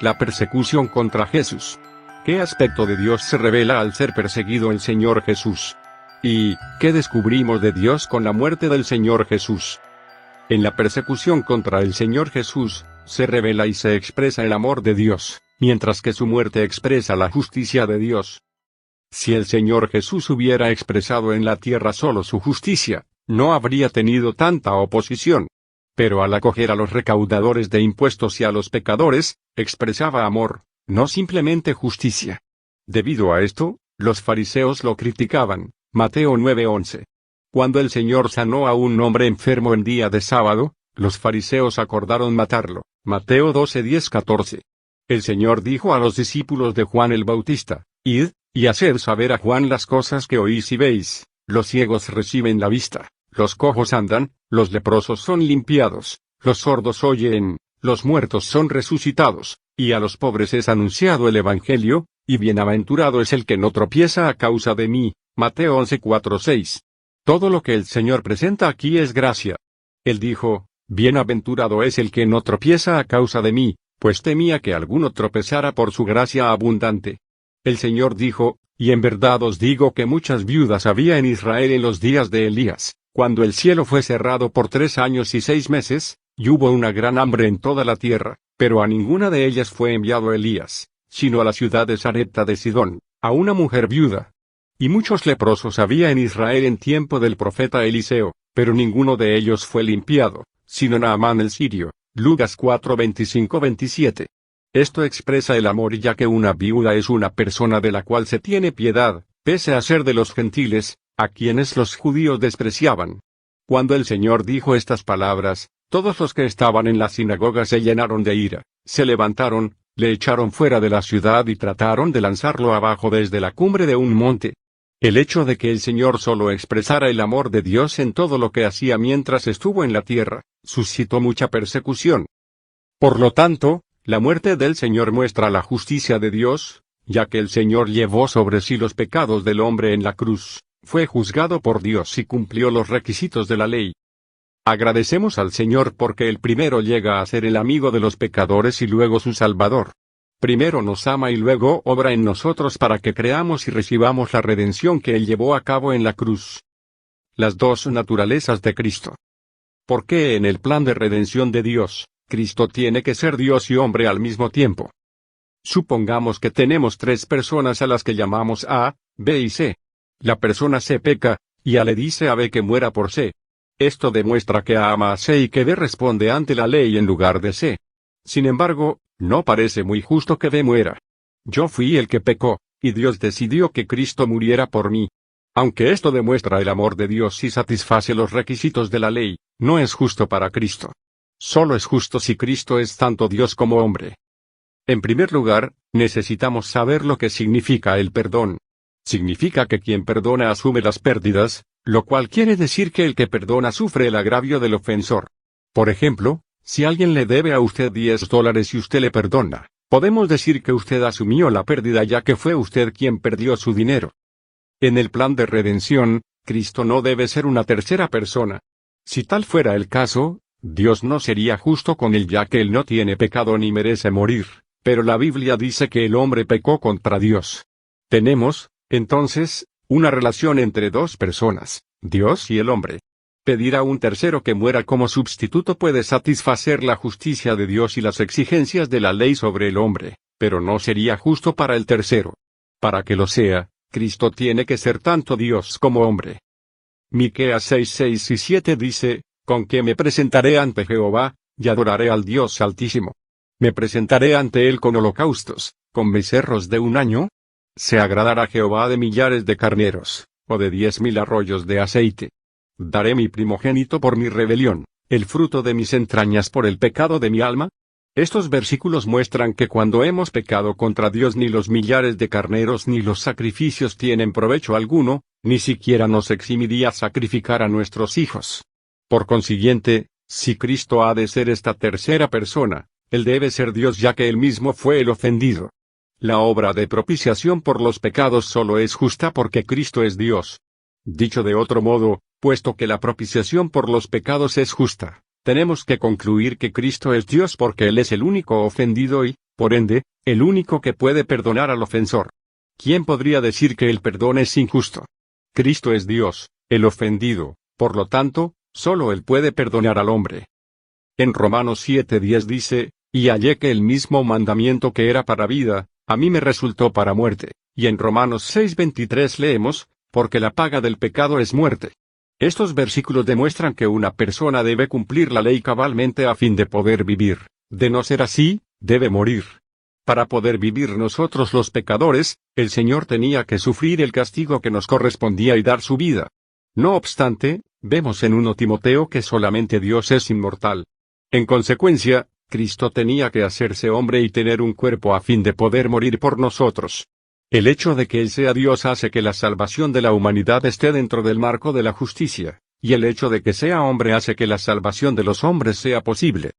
La persecución contra Jesús. ¿Qué aspecto de Dios se revela al ser perseguido el Señor Jesús? ¿Y qué descubrimos de Dios con la muerte del Señor Jesús? En la persecución contra el Señor Jesús, se revela y se expresa el amor de Dios, mientras que su muerte expresa la justicia de Dios. Si el Señor Jesús hubiera expresado en la tierra solo su justicia, no habría tenido tanta oposición. Pero al acoger a los recaudadores de impuestos y a los pecadores, expresaba amor, no simplemente justicia. Debido a esto, los fariseos lo criticaban. Mateo 9:11. Cuando el Señor sanó a un hombre enfermo en día de sábado, los fariseos acordaron matarlo. Mateo 12:10-14. El Señor dijo a los discípulos de Juan el Bautista: Id, y haced saber a Juan las cosas que oís y veis. Los ciegos reciben la vista, los cojos andan, los leprosos son limpiados, los sordos oyen, los muertos son resucitados, y a los pobres es anunciado el Evangelio, y bienaventurado es el que no tropieza a causa de mí. Mateo 11:4-6. Todo lo que el Señor presenta aquí es gracia. Él dijo: Bienaventurado es el que no tropieza a causa de mí, pues temía que alguno tropezara por su gracia abundante. El Señor dijo: Y en verdad os digo que muchas viudas había en Israel en los días de Elías, cuando el cielo fue cerrado por 3 años y 6 meses, y hubo una gran hambre en toda la tierra, pero a ninguna de ellas fue enviado Elías, sino a la ciudad de Sarepta de Sidón, a una mujer viuda. Y muchos leprosos había en Israel en tiempo del profeta Eliseo, pero ninguno de ellos fue limpiado, sino Naamán el sirio. Lucas 4:25-27. Esto expresa el amor, ya que una viuda es una persona de la cual se tiene piedad, pese a ser de los gentiles, a quienes los judíos despreciaban. Cuando el Señor dijo estas palabras, todos los que estaban en la sinagoga se llenaron de ira, se levantaron, le echaron fuera de la ciudad y trataron de lanzarlo abajo desde la cumbre de un monte. El hecho de que el Señor solo expresara el amor de Dios en todo lo que hacía mientras estuvo en la tierra, suscitó mucha persecución. Por lo tanto, la muerte del Señor muestra la justicia de Dios, ya que el Señor llevó sobre sí los pecados del hombre en la cruz, fue juzgado por Dios y cumplió los requisitos de la ley. Agradecemos al Señor porque Él primero llega a ser el amigo de los pecadores y luego su Salvador. Primero nos ama y luego obra en nosotros para que creamos y recibamos la redención que Él llevó a cabo en la cruz. Las dos naturalezas de Cristo. ¿Por qué en el plan de redención de Dios, Cristo tiene que ser Dios y hombre al mismo tiempo? Supongamos que tenemos 3 personas a las que llamamos A, B y C. La persona C peca, y A le dice a B que muera por C. Esto demuestra que A ama a C y que B responde ante la ley en lugar de C. Sin embargo, no parece muy justo que B muera. Yo fui el que pecó, y Dios decidió que Cristo muriera por mí. Aunque esto demuestra el amor de Dios y satisface los requisitos de la ley, no es justo para Cristo. Solo es justo si Cristo es tanto Dios como hombre. En primer lugar, necesitamos saber lo que significa el perdón. Significa que quien perdona asume las pérdidas, lo cual quiere decir que el que perdona sufre el agravio del ofensor. Por ejemplo, si alguien le debe a usted $10 y usted le perdona, podemos decir que usted asumió la pérdida ya que fue usted quien perdió su dinero. En el plan de redención, Cristo no debe ser una tercera persona. Si tal fuera el caso, Dios no sería justo con él ya que él no tiene pecado ni merece morir, pero la Biblia dice que el hombre pecó contra Dios. Tenemos, entonces, una relación entre 2 personas, Dios y el hombre. Pedir a un tercero que muera como sustituto puede satisfacer la justicia de Dios y las exigencias de la ley sobre el hombre, pero no sería justo para el tercero. Para que lo sea, Cristo tiene que ser tanto Dios como hombre. Miqueas 6:6 y 7 dice: Con que me presentaré ante Jehová, y adoraré al Dios Altísimo. Me presentaré ante él con holocaustos, con becerros de 1 año. Se agradará Jehová de millares de carneros, o de 10,000 arroyos de aceite. Daré mi primogénito por mi rebelión, el fruto de mis entrañas por el pecado de mi alma. Estos versículos muestran que cuando hemos pecado contra Dios ni los millares de carneros ni los sacrificios tienen provecho alguno, ni siquiera nos eximiría sacrificar a nuestros hijos. Por consiguiente, si Cristo ha de ser esta tercera persona, Él debe ser Dios ya que Él mismo fue el ofendido. La obra de propiciación por los pecados solo es justa porque Cristo es Dios. Dicho de otro modo, puesto que la propiciación por los pecados es justa, tenemos que concluir que Cristo es Dios porque Él es el único ofendido y, Por ende, el único que puede perdonar al ofensor. ¿Quién podría decir que el perdón es injusto? Cristo es Dios, el ofendido, por lo tanto, solo Él puede perdonar al hombre. En Romanos 7:10 dice, y hallé que el mismo mandamiento que era para vida, a mí me resultó para muerte. Y en Romanos 6:23 leemos, porque la paga del pecado es muerte. Estos versículos demuestran que una persona debe cumplir la ley cabalmente a fin de poder vivir. De no ser así, debe morir. Para poder vivir nosotros los pecadores, el Señor tenía que sufrir el castigo que nos correspondía y dar su vida. No obstante, vemos en 1 Timoteo que solamente Dios es inmortal. En consecuencia, Cristo tenía que hacerse hombre y tener un cuerpo a fin de poder morir por nosotros. El hecho de que Él sea Dios hace que la salvación de la humanidad esté dentro del marco de la justicia, y el hecho de que sea hombre hace que la salvación de los hombres sea posible.